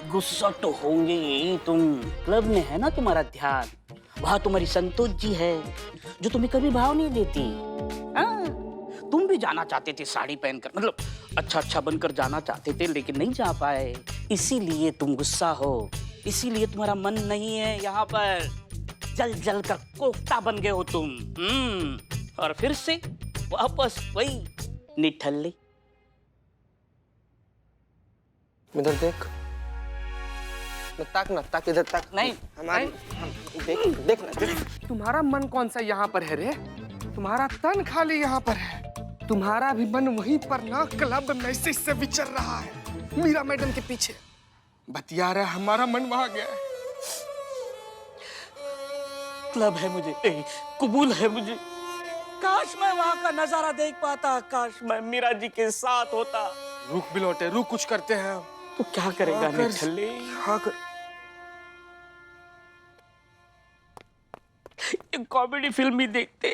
गुस्सा तो होंगे ही तुम। क्लब में है ना तुम्हारा ध्यान, वहां तुम्हारी संतोष जी है जो तुम्हें कभी भाव नहीं देती। तुम भी जाना चाहते थे साड़ी पहनकर, मतलब अच्छा बनकर जाना चाहते थे, लेकिन नहीं जा पाए, इसीलिए तुम गुस्सा हो, इसीलिए तुम्हारा मन नहीं है यहाँ पर। जल कर कोफ्ता बन गए हो तुम। और फिर से वापस वही निठल्ले। इधर देख, ताक ना, ताक इधर ताक। नहीं हमारी देख ना। तुम्हारा मन कौन सा यहाँ पर है रे? तुम्हारा तन खाली यहाँ पर है। तुम्हारा भी मन वहीं पर ना, क्लब मैसेज से विचर रहा है मीरा मैडम के पीछे। बतिया रहा, हमारा मन वहां गया है। क्लब है मुझे, कबूल है मुझे। काश मैं वहां का नजारा देख पाता, काश मैं मीरा जी के साथ होता। रुक बिलोटे, रुक, कुछ करते हैं। तो क्या करेगा निठल्ले? हाँ कर। एक कॉमेडी फिल्म ही देखते,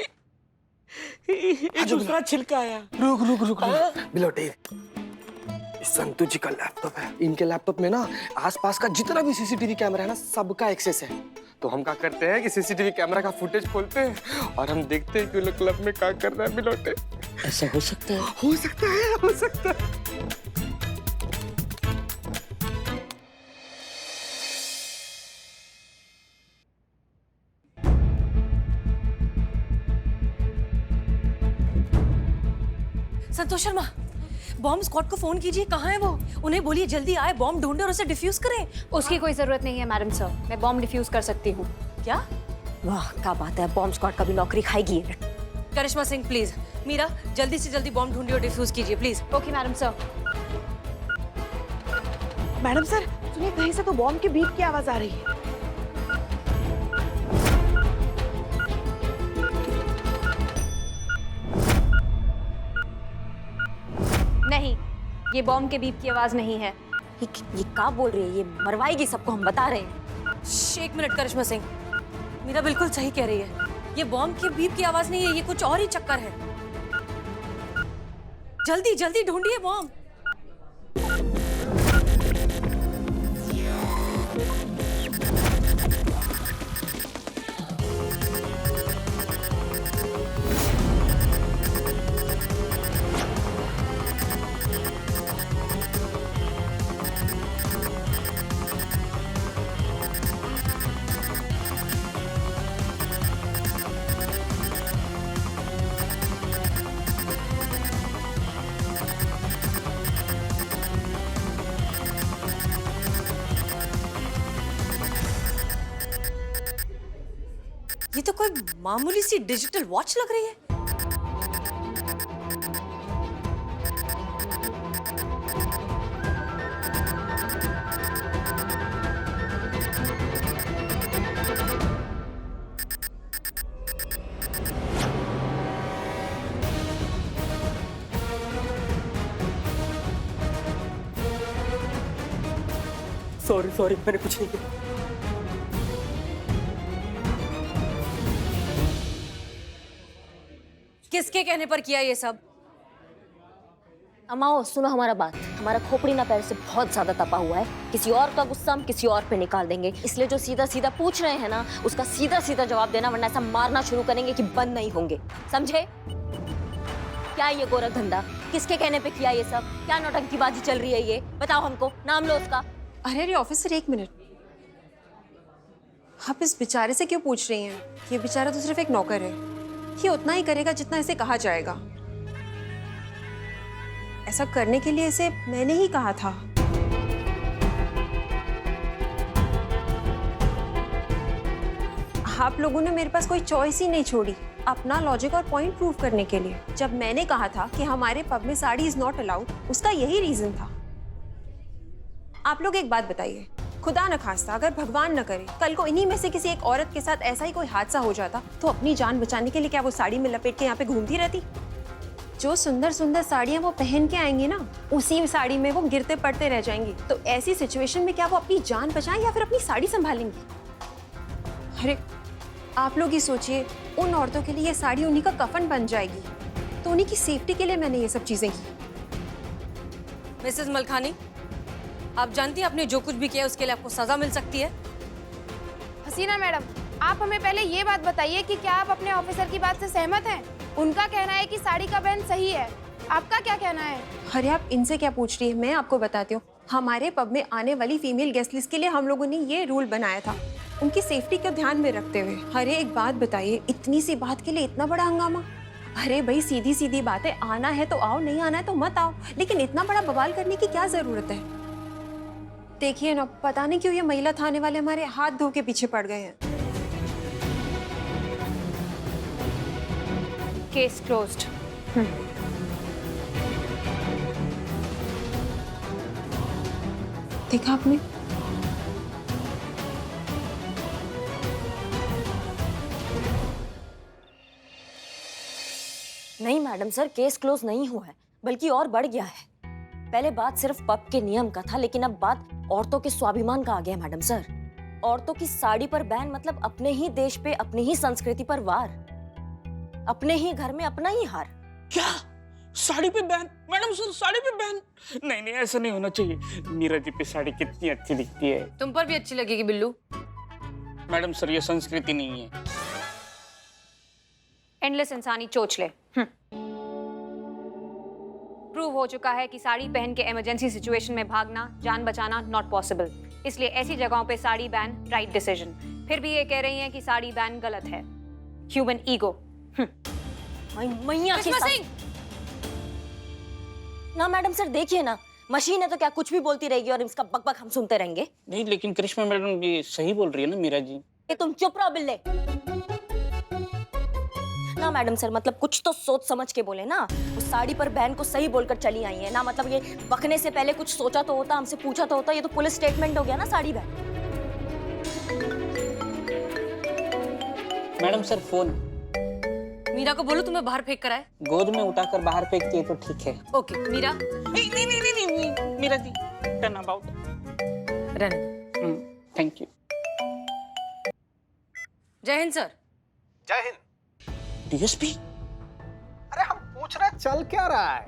एक दूसरा छिलका आया। रुक बिलोटे, संतू जी का लैपटॉप है। इनके लैपटॉप में ना आसपास का जितना भी सीसीटीवी कैमरा है ना, सबका एक्सेस है। तो हम क्या करते हैं कि सीसीटीवी कैमरा का फुटेज खोलते हैं और हम देखते हैं कि वो लोग क्लब में क्या कर रहा है। बिलोटे, ऐसा हो सकता है? हो सकता है, हो सकता है। संतोष शर्मा, बॉम्ब स्क्वाड को फोन कीजिए, कहाँ है वो? उन्हें बोलिए जल्दी आए, बॉम्ब ढूंढे और उसे डिफ्यूज करें। उसकी कोई जरूरत नहीं है मैडम सर, मैं बॉम्ब डिफ्यूज कर सकती हूँ। क्या? वाह क्या बात है, बॉम्ब स्क्वाड का भी नौकरी खाएगी। करिश्मा सिंह प्लीज, मीरा जल्दी से जल्दी बॉम्ब ढूंढिए और डिफ्यूज कीजिए please. Okay madam sir. Madam sir सुनिए, कहीं से तो बॉम्ब के बीप की आवाज आ रही है। नहीं, ये बॉम्ब के बीप की आवाज नहीं है। ये क्या बोल रही है? ये मरवाएगी सबको, हम बता रहे हैं। एक मिनट करिश्मा सिंह, मीरा बिल्कुल सही कह रही है, ये बॉम्ब के बीप की आवाज नहीं है, ये कुछ और ही चक्कर है। जल्दी जल्दी ढूंढिए बॉम्ब। ये तो कोई मामूली सी डिजिटल वॉच लग रही है। सॉरी, मैंने कुछ नहीं किया। किसके कहने पर किया ये सब? अमाओ सुनो हमारा बात, हमारा खोपड़ी ना पैर से बहुत ज्यादा तपा हुआ है। किसी और का गुस्सा हम किसी और पे निकाल देंगे, इसलिए जो सीधा सीधा पूछ रहे हैं ना, उसका सीधा सीधा जवाब देना, वरना ऐसा मारना शुरू करेंगे कि बंद नहीं होंगे, समझे? क्या ये गोरख धंधा? किसके कहने पे किया ये सब? क्या नौटंकीबाजी चल रही है ये? बताओ हमको, नाम लो उसका। अरे ऑफिसर, एक मिनट, आप इस बेचारे से क्यों पूछ रही हैं? ये बेचारा तो सिर्फ एक नौकर है, ये उतना ही करेगा जितना इसे कहा जाएगा। ऐसा करने के लिए इसे मैंने ही कहा था। आप लोगों ने मेरे पास कोई चॉइस ही नहीं छोड़ी अपना लॉजिक और पॉइंट प्रूव करने के लिए। जब मैंने कहा था कि हमारे पब में साड़ी इज नॉट अलाउड, उसका यही रीजन था। आप लोग एक बात बताइए, खुदा न खास्ता अगर भगवान न करे कल को इन्हीं में से किसी एक औरत के साथ ऐसा ही कोई हादसा हो जाता, तो अपनी जान बचाने के लिए क्या वो साड़ी में लपेट के यहाँ पे घूमती रहती? जो सुंदर सुंदर साड़ियाँ वो पहन के आएंगी ना, उसी साड़ी में वो गिरते पड़ते रह जाएंगी। तो ऐसी सिचुएशन में क्या वो अपनी जान बचाएं या फिर अपनी साड़ी संभालेंगी? अरे आप लोग ही सोचिए, उन औरतों के लिए ये साड़ी उन्हीं का कफन बन जाएगी। तो उन्हीं की सेफ्टी के लिए मैंने ये सब चीजें की। मिसेस मलखानी, आप जानती हैं आपने जो कुछ भी किया उसके लिए आपको सजा मिल सकती है। हसीना मैडम, आप हमें पहले ये बात बताइए कि क्या आप अपने ऑफिसर की बात से सहमत हैं? उनका कहना है कि साड़ी का बैन सही है, आपका क्या कहना है? अरे आप इनसे क्या पूछ रही है, मैं आपको बताती हूँ। हमारे पब में आने वाली फीमेल गेस्ट लिस्ट के लिए हम लोगों ने ये रूल बनाया था, उनकी सेफ्टी को ध्यान में रखते हुए। अरे एक बात बताइए, इतनी सी बात के लिए इतना बड़ा हंगामा? अरे भाई सीधी सीधी बात है, आना है तो आओ, नहीं आना है तो मत आओ, लेकिन इतना बड़ा बवाल करने की क्या जरूरत है? देखिए ना, पता नहीं क्यों ये महिला थाने वाले हमारे हाथ धो के पीछे पड़ गए हैं। Case closed. देखा आपने? नहीं मैडम सर, केस क्लोज नहीं हुआ है, बल्कि और बढ़ गया है। पहले बात सिर्फ पब के नियम का था, लेकिन अब बात औरतों के स्वाभिमान का आ गया मैडम सर। औरतों की साड़ी पर बैन मतलब अपने ही देश पे, अपनी ही संस्कृति पर वार, अपने ही घर में अपना ही हार। क्या साड़ी पे बैन? मैडम सर साड़ी पे बैन? नहीं नहीं, ऐसा नहीं होना चाहिए। मीरा जी पे साड़ी कितनी अच्छी दिखती है। तुम पर भी अच्छी लगेगी बिल्लू। मैडम सर ये संस्कृति नहीं है। एंडलेस इंसानी चोचले। प्रूव हो चुका है कि साड़ी पहन के इमरजेंसी सिचुएशन में भागना, जान बचाना नॉट पॉसिबल। इसलिए ऐसी जगहों पे साड़ी बैन राइट डिसीजन। फिर भी ये कह रही हैं कि साड़ी बैन गलत है। Human ego. मैया की सास। ना मैडम सर देखिए ना, मशीन है तो क्या कुछ भी बोलती रहेगी और इसका बकबक हम सुनते रहेंगे? नहीं लेकिन करिश्मा मैडम ये सही बोल रही है ना मीरा जी। ये तुम चुप रहो बिल्ले। ना मैडम सर, मतलब कुछ तो सोच समझ के बोले ना। उस साड़ी पर बैन को सही बोलकर चली आई है ना, मतलब ये बकने से पहले कुछ सोचा तो होता, हमसे पूछा तो होता। ये तो पुलिस स्टेटमेंट हो गया ना sari ban. Madam sir phone. Meera को बोलो तुम्हें बाहर फेंक कर आए। गोद में उठाकर बाहर फेंकती है तो ठीक है। ओके मीरा। नहीं नहीं नहीं नहीं, नहीं Meera ji turn about. Run. Thank you. जय हिंद सर। जय हिंद। डीएसपी। अरे हम पूछ रहे चल क्या रहा है?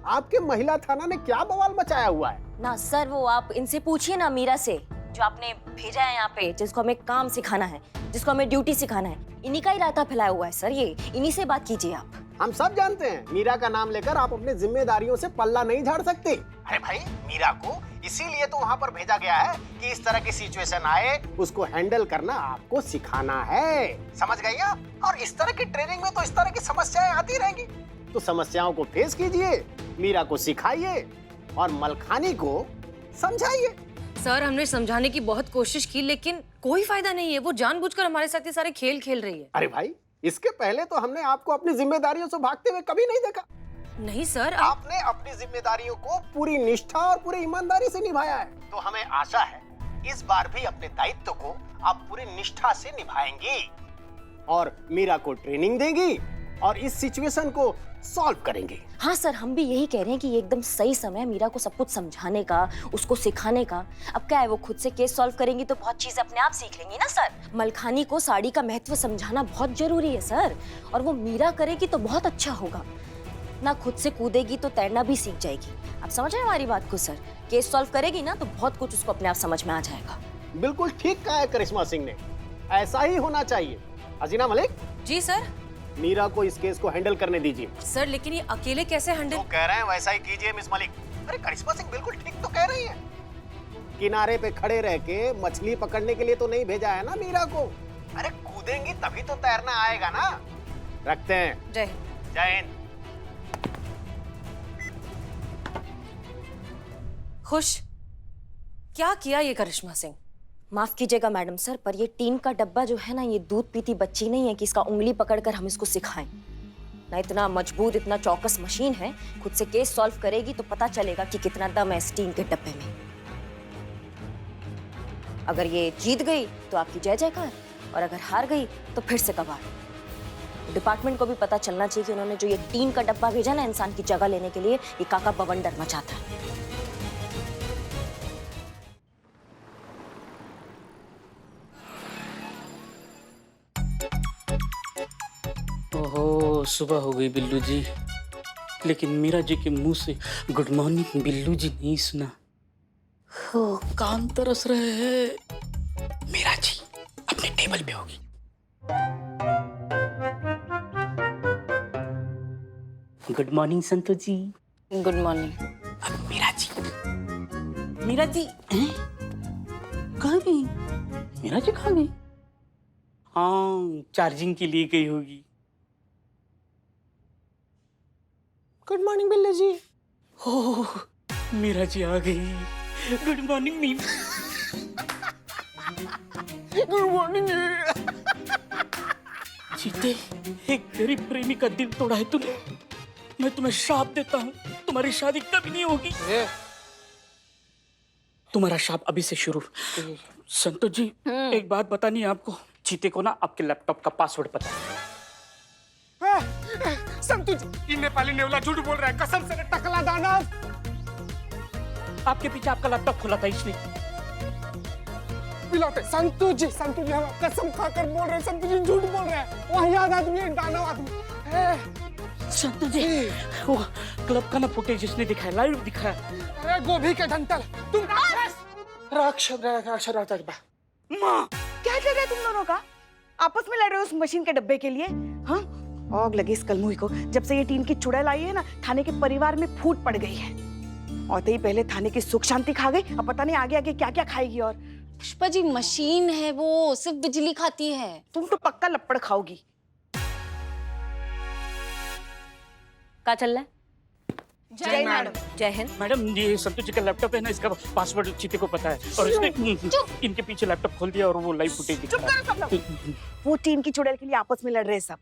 आपके महिला थाना ने क्या बवाल मचाया हुआ है? ना सर, वो आप इनसे पूछिए ना, मीरा से, जो आपने भेजा है यहाँ पे, जिसको हमें काम सिखाना है, जिसको हमें ड्यूटी सिखाना है। इन्हीं का ही रायता फैलाया हुआ है सर ये। इन्हीं से बात कीजिए आप। हम सब जानते हैं मीरा का नाम लेकर आप अपनी जिम्मेदारियों से पल्ला नहीं झाड़ सकते। अरे भाई, मीरा को इसीलिए तो वहाँ पर भेजा गया है कि इस तरह की सिचुएशन आए उसको हैंडल करना आपको सिखाना है। समझ गई आप? और इस तरह की ट्रेनिंग में तो इस तरह की समस्याएं आती रहेंगी, तो समस्याओं को फेस कीजिए, मीरा को सिखाइए और मलखानी को समझाइए। सर हमने समझाने की बहुत कोशिश की, लेकिन कोई फायदा नहीं है। वो जानबूझकर हमारे साथ ये सारे खेल खेल रही है। अरे भाई, इसके पहले तो हमने आपको अपनी जिम्मेदारियों से भागते हुए कभी नहीं देखा। नहीं सर, आपने अपनी जिम्मेदारियों को पूरी निष्ठा और पूरी ईमानदारी से निभाया है, तो हमें आशा है इस बार भी अपने दायित्व को आप पूरी निष्ठा से निभाएंगी और मीरा को ट्रेनिंग देंगी और इस सिचुएशन को सॉल्व करेंगे। हाँ सर, हम भी यही कह रहे हैं कि ये एकदम सही समय है मीरा को सब कुछ समझाने का, उसको सिखाने का। अब क्या है, वो खुद से केस सॉल्व करेंगी तो बहुत चीजें अपने आप सीख लेंगी ना सर। मलखानी को साड़ी का महत्व समझाना बहुत जरूरी है सर, और वो मीरा करेगी तो बहुत अच्छा होगा ना। खुद से कूदेगी तो तैरना भी सीख जाएगी। आप समझ रहे हैं हमारी बात को सर? केस सॉल्व करेगी ना तो बहुत कुछ उसको अपने आप समझ में आ जाएगा। बिल्कुल ठीक कहा है करिश्मा सिंह ने, ऐसा ही होना चाहिए। हसीना मलिक जी सर। मीरा को इस केस को हैंडल करने दीजिए। सर लेकिन ये अकेले कैसे हैंडल? जो कह रहे हैं वैसा ही कीजिए मिस मलिक। अरे करिश्मा सिंह बिल्कुल ठीक तो कह रही है। किनारे पे खड़े रह के मछली पकड़ने के लिए तो नहीं भेजा है ना मीरा को। अरे कूदेंगी तभी तो तैरना आएगा ना। रखते हैं। जय हिंद। जय हिंद। खुश? क्या किया ये करिश्मा सिंह? माफ कीजिएगा मैडम सर, पर ये टीन का डब्बा जो है ना, ये दूध पीती बच्ची नहीं है कि इसका उंगली पकड़कर हम इसको सिखाएं ना। इतना मजबूत, इतना चौकस मशीन है, खुद से केस सॉल्व करेगी तो पता चलेगा कि कितना दम है इस टीन के डब्बे में। अगर ये जीत गई तो आपकी जय जयकार, और अगर हार गई तो फिर से कबाड़। डिपार्टमेंट को भी पता चलना चाहिए कि उन्होंने जो ये टीन का डब्बा भेजा ना इंसान की जगह लेने के लिए, ये काका बवंडर मचाता है। ओहो, सुबह हो गई बिल्लू जी, लेकिन मीरा जी के मुंह से गुड मॉर्निंग बिल्लू जी नहीं सुना। कान तरस रहे हैं। मीरा जी अपने टेबल पे होगी। Good morning Santosh ji. Good morning. अब मीरा जी हैं? कहाँ गई? मीरा जी कहाँ गई? हाँ, चार्जिंग के लिए गई होगी। Good morning Billu ji. Oh, Meera ji आ गई। Good morning Meera. Good morning. चीते, एक गरीब प्रेमी का दिल तोड़ा है तूने। मैं तुम्हें श्राप देता हूँ, तुम्हारी शादी कभी नहीं होगी। तुम्हारा श्राप अभी से शुरू। संतोष जी, एक बात बतानी है आपको। चीते को ना आपके लैपटॉप का पासवर्ड पता है। संतु जी, ये नेपाली नेवला झूठ बोल रहा है। कसम से टकला दानव। आपके पीछे आपका लैपटॉप खुला था इसने। पिलौटे संतु जी हम कसम खाकर बोल रहे हैं। संतु जी झूठ बोल रहे हैं। वाहियात आदमी है, दानव आदमी। संतोष जी, वो क्लब का ना फुटेज इसने दिखाया, लाइव दिखाया। अरे गोभी के डंटल, तुम राक्षस। माँ, क्या चल रहा है तुम दोनों का? आपस में लड़ रहे हो उस मशीन के डब्बे के लिए? हाँ, आग लगी इस कलमुही को। जब से ये टीन की चुड़ैल आई है ना, थाने के परिवार में फूट पड़ गई है। और तो ही पहले थाने की सुख शांति खा गई, अब पता नहीं आगे आगे क्या क्या खाएगी। और पुष्पा जी, मशीन है वो, सिर्फ बिजली खाती है। तुम तो पक्का लपड़ खाओगी। क्या चल रहा है? जय मैडम। जय हिंद। मैडम ये संतोष जी का लैपटॉप है ना, इसका पासवर्ड चीते को पता है और इसने इनके पीछे लैपटॉप खोल दिया और वो लाइव फुटेज दिखा चुप करो सब लोग। वो टीन की चुड़ैल के लिए आपस में लड़ रहे हैं सब।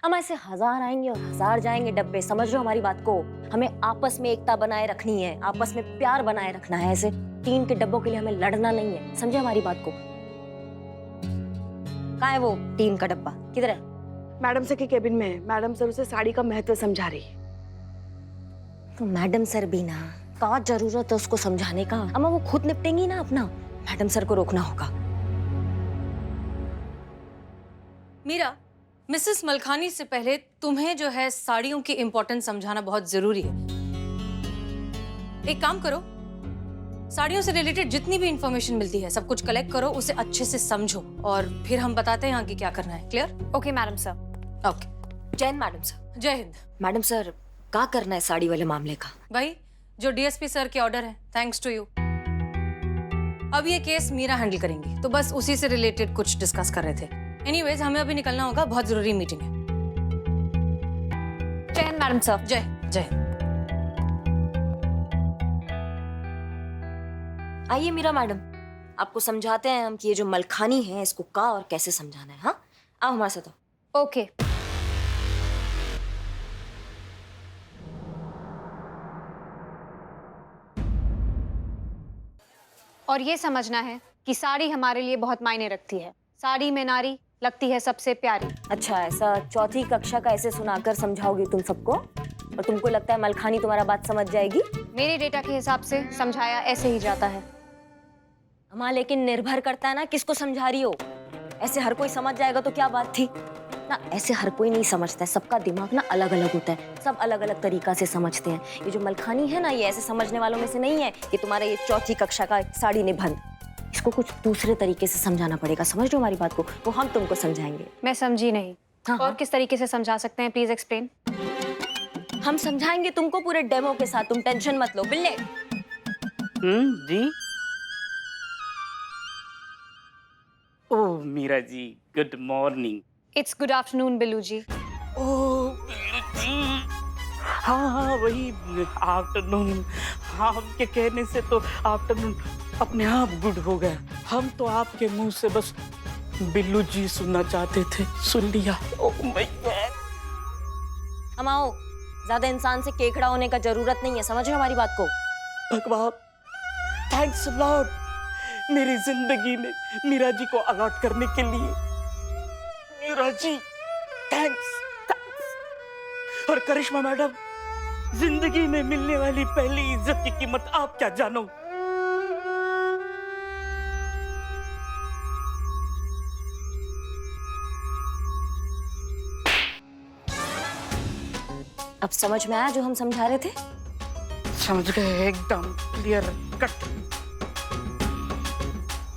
हम ऐसे 1000 आएंगे और 1000 जाएंगे डब्बे। समझ रहे हो हमारी बात को? हमें आपस में एकता बनाए रखनी है, आपस में प्यार बनाए रखना है। ऐसे 3 के डब्बों के लिए हमें लड़ना नहीं है। समझे हमारी बात को? कहाँ है वो 3 का डब्बा? किधर है? मैडम सर के केबिन में है। मैडम सर उसे साड़ी का महत्व समझा रही है। तो मैडम सर भी ना, का जरूरत है उसको समझाने का? अम्मा वो खुद निपटेंगी ना अपना। मैडम सर को रोकना होगा। मीरा, मिसेस मलखानी से पहले तुम्हें जो है साड़ियों की इम्पोर्टेंस समझाना बहुत जरूरी है। एक काम करो, साड़ियों से रिलेटेड जितनी भी इंफॉर्मेशन मिलती है सब कुछ कलेक्ट करो, उसे अच्छे से समझो और फिर हम बताते हैं आगे क्या करना है। Clear? Okay madam sir. Okay. जय हिंद मैडम सर। जय हिंद। मैडम सर, क्या करना है साड़ी वाले मामले का? भाई, जो डीएसपी सर के ऑर्डर है, थैंक्स टू यू। अब ये केस मीरा हैंडल करेंगी,とबस उसी से रिलेटेड कुछ डिस्कस कर रहे थे। एनीवेज, हमें अभी निकलना होगा, बहुत जरूरी मीटिंग है। जय हिंद मैडम सर। जय जय। आइए मीरा मैडम, आपको समझाते हैं हम कि ये जो मलखानी है इसको का और कैसे समझाना है। हाँ, आओ हमारे साथ आओ। ओके। और ये समझना है कि साड़ी हमारे लिए बहुत मायने रखती है। साड़ी में नारी लगती है सबसे प्यारी। अच्छा, ऐसा चौथी कक्षा का ऐसे सुनाकर समझाओगी तुम सबको? और तुमको लगता है मलखानी तुम्हारा बात समझ जाएगी? मेरे डेटा के हिसाब से समझाया ऐसे ही जाता है। हाँ, लेकिन निर्भर करता है ना किसको समझा रही हो। ऐसे हर कोई समझ जाएगा तो क्या बात थी ना। ऐसे हर कोई नहीं समझता है, सबका दिमाग ना अलग अलग होता है, सब अलग अलग तरीका से समझते हैं। ये जो मलखानी है ना, ये ऐसे समझने वालों में से नहीं है। ये तुम्हारा ये चौथी कक्षा का साड़ी निबंध, इसको कुछ दूसरे तरीके से समझाना पड़ेगा। समझ रहे हो हमारी बात को? वो हम तुमको समझाएंगे। मैं समझी नहीं। हाँ, और हाँ। किस तरीके से समझा सकते हैं, प्लीज एक्सप्लेन। हम समझाएंगे तुमको पूरे डेमो के साथ, तुम टेंशन मत लो। Bille, ji. Oh Meera ji, good morning. It's good afternoon Billu ji. Oh जी, हाँ वही आफ्टरनून। हाँ, आपके कहने से तो आफ्टरनून अपने आप गुड हो गया। हम तो आपके मुंह से बस बिल्लू जी सुनना चाहते थे, सुन लिया। Oh my God. हम आओ, ज्यादा इंसान से केकड़ा होने का जरूरत नहीं है। समझ रहे हो हमारी बात को? भगवान, थैंक्स लॉर्ड मेरी जिंदगी में मीरा जी को अलॉट करने के लिए। मीरा जी, थैंक्स। और करिश्मा मैडम, जिंदगी में मिलने वाली पहली इज्जत की कीमत आप क्या जानो। अब समझ में आया जो हम समझा रहे थे? समझ गए, एकदम क्लियर कट।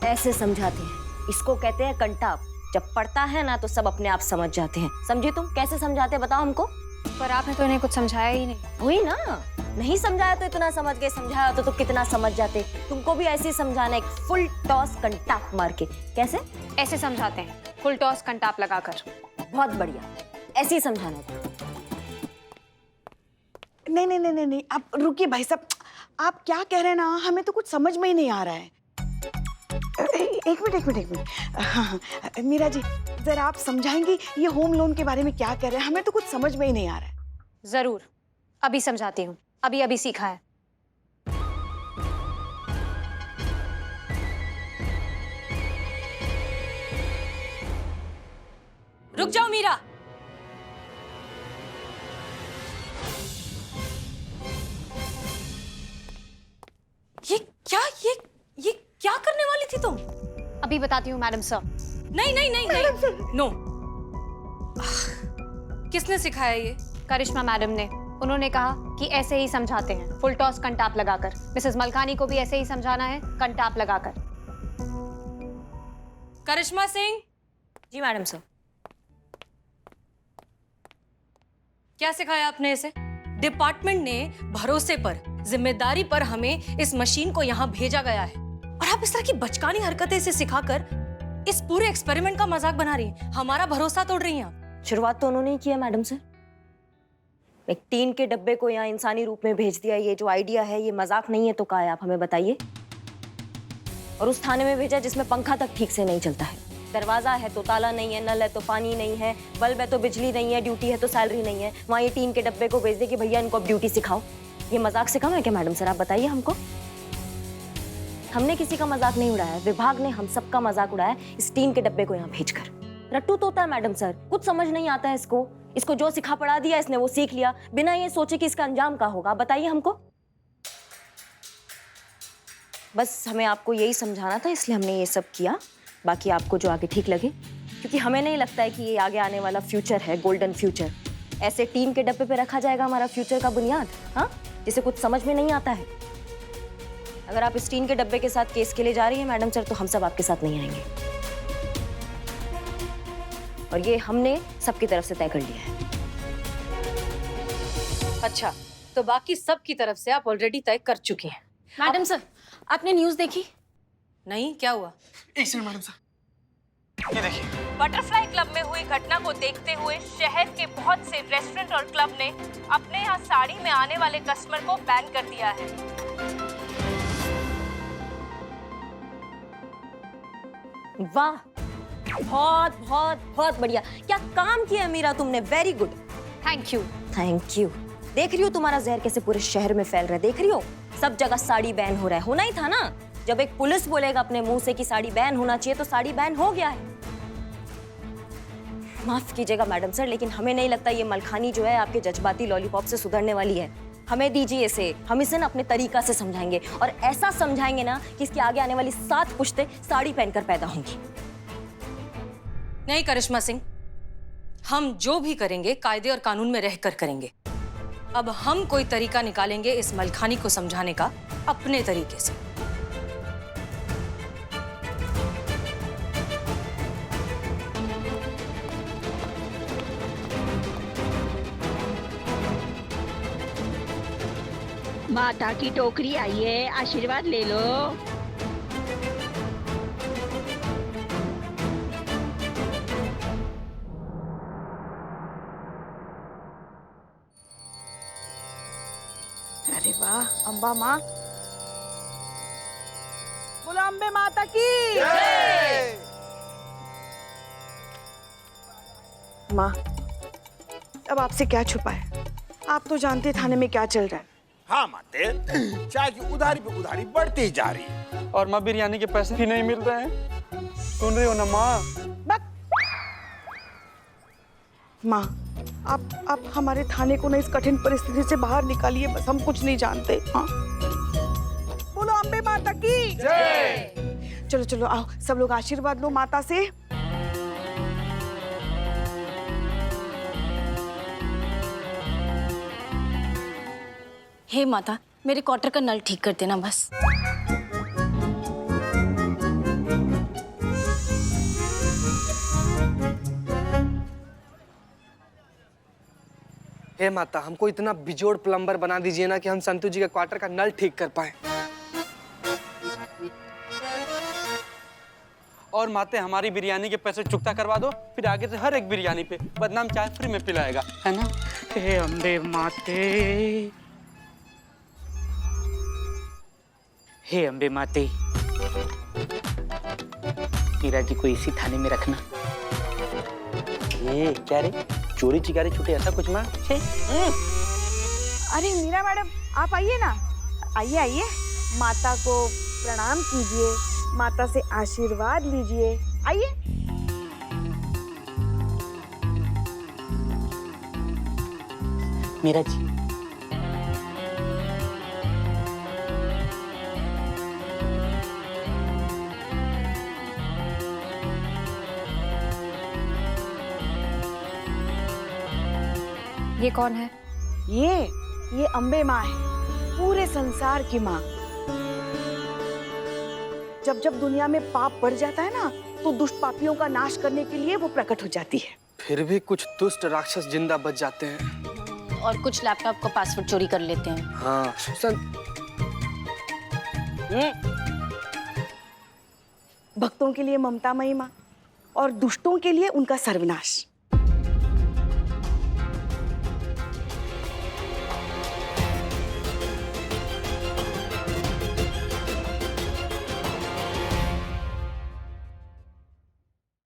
ऐसे समझाते हैं, इसको कहते हैं कंटाप। जब पढ़ता है ना तो सब अपने आप समझ जाते हैं। समझे तुम? कैसे समझाते बताओ हमको। पर आपने तो इन्हें कुछ समझाया ही नहीं। वही ना, नहीं समझाया तो इतना समझ गए, समझाया तो कितना समझ जाते। तुमको भी ऐसे ही समझाना, एक फुल टॉस कंटाप मार के। कैसे? ऐसे समझाते हैं, फुल टॉस कंटाप लगाकर। बहुत बढ़िया, ऐसे ही समझाना था। नहीं नहीं नहीं नहीं नहीं, आप रुकिए भाई साहब, आप क्या कह रहे हैं ना, हमें तो कुछ समझ में ही नहीं आ रहा है। एक मिनट। हाँ, मीरा जी जरा आप समझाएंगी ये होम लोन के बारे में क्या कह रहे हैं, हमें तो कुछ समझ में ही नहीं आ रहा है। जरूर, अभी समझाती हूँ, अभी सीखा है। रुक जाओ मीरा। ये क्या करने वाली थी तुम? अभी बताती हूँ मैडम सर। नहीं, नो। किसने सिखाया ये? करिश्मा मैडम ने। उन्होंने कहा कि ऐसे ही समझाते हैं, फुल टॉस कंटाप लगाकर। मिसेस मलखानी को भी ऐसे ही समझाना है, कंटाप लगाकर। करिश्मा सिंह। जी मैडम सर। क्या सिखाया आपने इसे? डिपार्टमेंट ने भरोसे पर, जिम्मेदारी पर हमें इस मशीन को यहाँ भेजा गया है, और आप इस तरह की बचकानी हरकतें इसे सिखाकर इस पूरे एक्सपेरिमेंट का मजाक बना रही हैं, हमारा भरोसा तोड़ रही हैं आप। शुरुआत तो उन्होंने ही किया मैडम सर। एक टीन के डब्बे को यहाँ इंसानी रूप में भेज दिया। ये जो आइडिया है ये मजाक नहीं है तो क्या है, आप हमें बताइए। और उस थाने में भेजा जिसमें पंखा तक ठीक से नहीं चलता है, दरवाजा है तो ताला नहीं है, नल है तो पानी नहीं है, बल्ब है तो बिजली नहीं है, ड्यूटी है तो सैलरी नहीं है। वहाँ ये टीन के डब्बे को भेज दे कि भैया इनको अब ड्यूटी सिखाओ। ये मजाक से कम है क्या मैडम सर? आप बताइए हमको। हमने किसी का मजाक नहीं उड़ाया, विभाग ने हम सबका मजाक उड़ाया इस टीन के डब्बे को यहाँ भेजकर। रट्टू तोता है मैडम सर, कुछ समझ नहीं आता है इसको जो सिखा पढ़ा दिया इसने वो सीख लिया, बिना ये सोचे कि इसका अंजाम क्या होगा। बताइए हमको। बस हमें आपको यही समझाना था, इसलिए हमने ये सब किया। बाकी आपको जो आगे ठीक लगे, क्योंकि हमें नहीं लगता है कि ये आगे आने वाला फ्यूचर है, गोल्डन फ्यूचर। ऐसे टीन के डब्बे पे रखा जाएगा हमारा फ्यूचर का बुनियाद, हाँ, जिसे कुछ समझ में नहीं आता है। अगर आप इस टीन के डब्बे के साथ केस के लिए जा रही हैं मैडम सर, तो हम सब आपके साथ नहीं आएंगे, और ये हमने सबकी तरफ से तय कर लिया है। अच्छा, तो बाकी सब की तरफ से आप ऑलरेडी तय कर चुके हैं। मैडम सर, आपने न्यूज़ देखी? नहीं, क्या हुआ? एक सेकंड मैडम सर, ये देखिए। बटरफ्लाई क्लब में हुई घटना को देखते हुए शहर के बहुत से रेस्टोरेंट और क्लब ने अपने यहाँ साड़ी में आने वाले कस्टमर को बैन कर दिया है। वाह, बहुत बहुत बहुत बढ़िया। क्या काम किया मीरा तुमने, very good. Thank you. Thank you. देख रही हो तुम्हारा जहर कैसे पूरे शहर में फैल रहा है, देख रही हो? सब जगह साड़ी बैन हो रहा है। होना ही था ना, जब एक पुलिस बोलेगा अपने मुंह से कि साड़ी बैन होना चाहिए तो साड़ी बैन हो गया है। माफ कीजिएगा मैडम सर, लेकिन हमें नहीं लगता ये मलखानी जो है आपके जज्बाती लॉलीपॉप से सुधरने वाली है। हमें दीजिए इसे, हम इसे ना अपने तरीका से समझाएंगे, और ऐसा समझाएंगे ना कि इसके आगे आने वाली 7 पुश्तें साड़ी पहनकर पैदा होंगी। नहीं करिश्मा सिंह, हम जो भी करेंगे कायदे और कानून में रहकर करेंगे। अब हम कोई तरीका निकालेंगे इस मलखानी को समझाने का, अपने तरीके से। माता की टोकरी आई है, आशीर्वाद ले लो। अरे वाह, अम्बा माँ, बोलो अम्बे माता की माँ। अब आपसे क्या छुपाए, आप तो जानते थाने में क्या चल रहा है। हाँ माते, चाय की उधारी पे उधारी बढ़ती ही जा रही है। और माँ बिरयानी के पैसे भी नहीं मिल रहे हैं, सुन रही हो ना माँ? माँ, आप हमारे थाने को ना इस कठिन परिस्थिति से बाहर निकालिए, बस हम कुछ नहीं जानते। हाँ, बोलो अम्बे माता की जय। चलो चलो आओ, सब लोग आशीर्वाद लो माता से। हे माता, मेरे क्वार्टर का नल ठीक कर देना बस। हे माता, हमको इतना बिजोड़ प्लम्बर बना दीजिए ना कि हम संतू जी के क्वार्टर का नल ठीक कर पाए। और माते हमारी बिरयानी के पैसे चुकता करवा दो, फिर आगे से हर एक बिरयानी पे बदनाम चाय फ्री में पिलाएगा, है ना? हे अम्बे माते, हे अम्बे माते, मीरा जी को इसी थाने में रखना। ये क्या रे, चोरी चिकारी छूटे ऐसा कुछ माँ? अरे मीरा मैडम, आप आइए ना, आइए आइए, माता को प्रणाम कीजिए, माता से आशीर्वाद लीजिए, आइए। मीरा जी, ये कौन है? ये अम्बे माँ है, पूरे संसार की माँ। जब जब दुनिया में पाप बढ़ जाता है ना, तो दुष्ट पापियों का नाश करने के लिए वो प्रकट हो जाती है। फिर भी कुछ दुष्ट राक्षस जिंदा बच जाते हैं। और कुछ लैपटॉप का पासवर्ड चोरी कर लेते हैं। हाँ भक्तों के लिए ममतामयी माँ और दुष्टों के लिए उनका सर्वनाश।